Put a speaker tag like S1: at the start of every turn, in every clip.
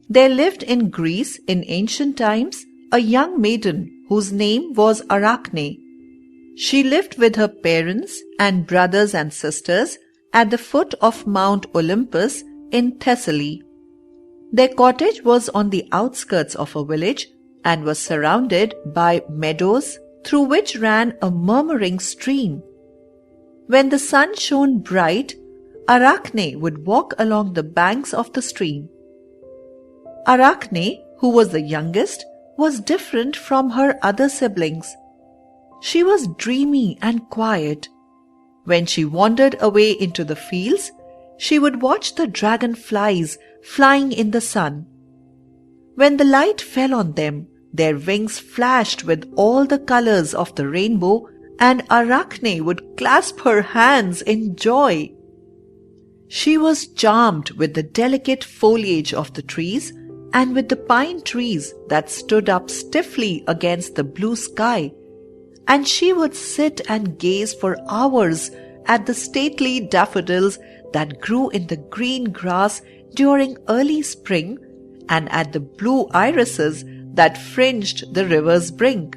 S1: There lived in Greece in ancient times a young maiden whose name was Arachne. She lived with her parents and brothers and sisters at the foot of Mount Olympus in Thessaly. Their cottage was on the outskirts of a village and was surrounded by meadows through which ran a murmuring stream. When the sun shone bright, Arachne would walk along the banks of the stream. Arachne, who was the youngest, was different from her other siblings. She was dreamy and quiet. When she wandered away into the fields, she would watch the dragonflies flying in the sun. When the light fell on them, their wings flashed with all the colors of the rainbow, and Arachne would clasp her hands in joy. She was charmed with the delicate foliage of the trees and with the pine trees that stood up stiffly against the blue sky, and she would sit and gaze for hours at the stately daffodils that grew in the green grass during early spring and at the blue irises that fringed the river's brink.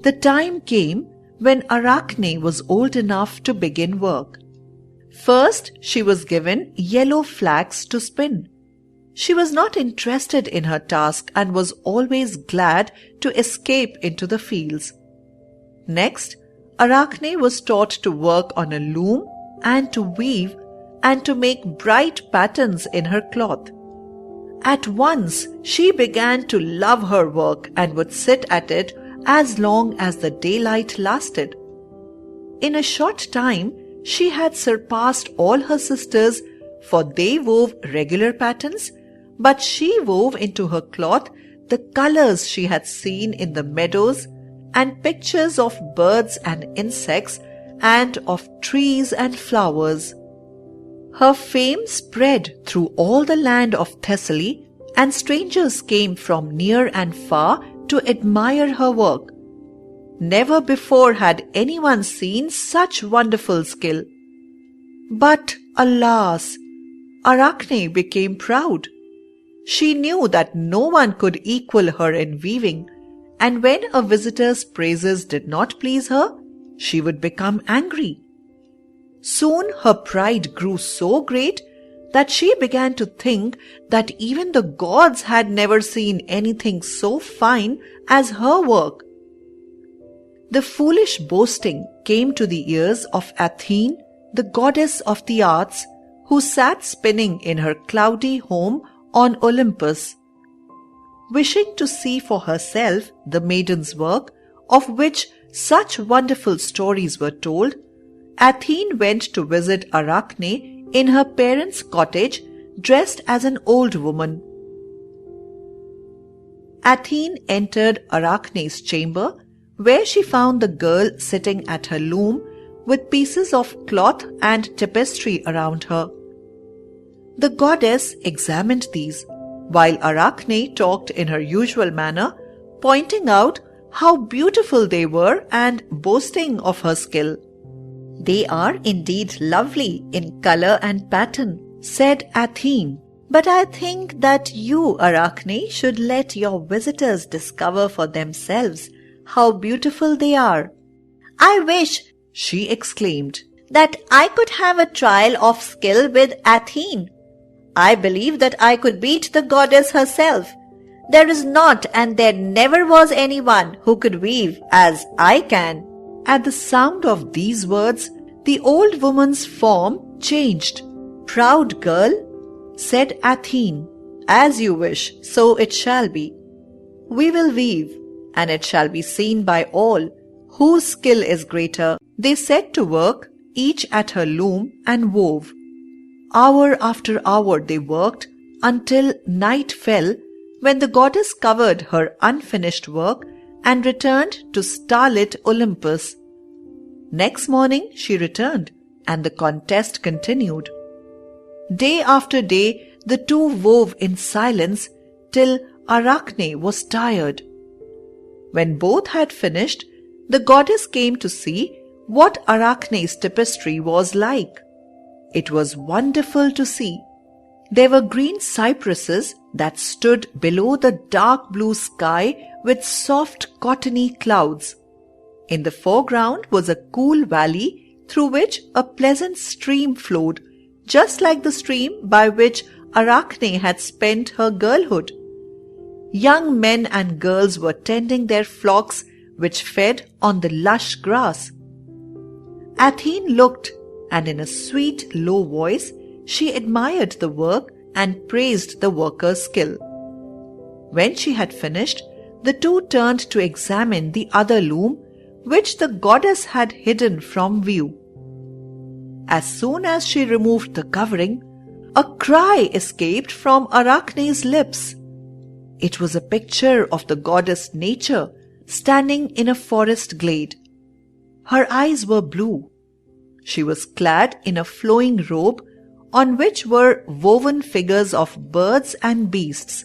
S1: The time came when Arachne was old enough to begin work. First, she was given yellow flax to spin. She was not interested in her task and was always glad to escape into the fields. Next, Arachne was taught to work on a loom and to weave and to make bright patterns in her cloth. At once, she began to love her work and would sit at it as long as the daylight lasted. In a short time, she had surpassed all her sisters, for they wove regular patterns, but she wove into her cloth the colors she had seen in the meadows and pictures of birds and insects and of trees and flowers. Her fame spread through all the land of Thessaly, and strangers came from near and far to admire her work. Never before had anyone seen such wonderful skill. But alas, Arachne became proud. She knew that no one could equal her in weaving, and when a visitor's praises did not please her, she would become angry. Soon her pride grew so great that she began to think that even the gods had never seen anything so fine as her work. The foolish boasting came to the ears of Athene, the goddess of the arts, who sat spinning in her cloudy home on Olympus. Wishing to see for herself the maiden's work, of which such wonderful stories were told, Athene went to visit Arachne in her parents' cottage dressed as an old woman. Athene entered Arachne's chamber, where she found the girl sitting at her loom with pieces of cloth and tapestry around her. The goddess examined these, while Arachne talked in her usual manner, pointing out how beautiful they were and boasting of her skill. "They are indeed lovely in color and pattern," said Athene. "But I think that you, Arachne, should let your visitors discover for themselves how beautiful they are." "I wish," she exclaimed, "that I could have a trial of skill with Athene. I believe that I could beat the goddess herself. There is not and there never was anyone who could weave as I can." At the sound of these words, the old woman's form changed. "Proud girl," said Athene, "as you wish, so it shall be. We will weave, and it shall be seen by all whose skill is greater." They set to work, each at her loom, and wove. Hour after hour they worked until night fell, when the goddess covered her unfinished work and returned to starlit Olympus. Next morning she returned, and the contest continued. Day after day the two wove in silence till Arachne was tired. When both had finished, the goddess came to see what Arachne's tapestry was like. It was wonderful to see. There were green cypresses that stood below the dark blue sky with soft cottony clouds. In the foreground was a cool valley through which a pleasant stream flowed, just like the stream by which Arachne had spent her girlhood. Young men and girls were tending their flocks which fed on the lush grass. Athene looked, and in a sweet, low voice, she admired the work and praised the workers' skill. When she had finished, the two turned to examine the other loom, which the goddess had hidden from view. As soon as she removed the covering, a cry escaped from Arachne's lips. It was a picture of the goddess Nature standing in a forest glade. Her eyes were blue. She was clad in a flowing robe on which were woven figures of birds and beasts.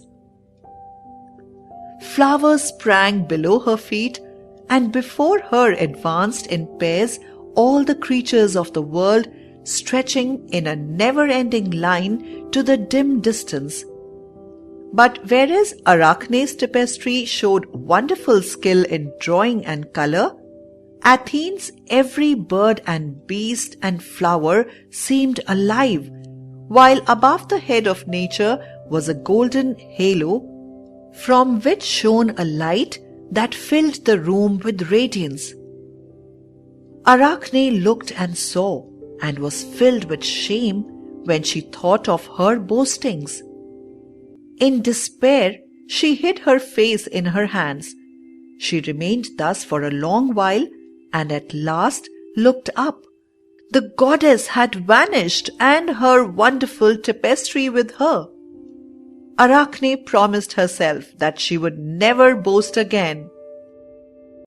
S1: Flowers sprang below her feet, and before her advanced in pairs all the creatures of the world, stretching in a never-ending line to the dim distance. But whereas Arachne's tapestry showed wonderful skill in drawing and color, Athene's every bird and beast and flower seemed alive, while above the head of Nature was a golden halo, from which shone a light that filled the room with radiance. Arachne looked and saw, and was filled with shame when she thought of her boastings. In despair, she hid her face in her hands. She remained thus for a long while, and at last looked up. The goddess had vanished, and her wonderful tapestry with her. Arachne promised herself that she would never boast again.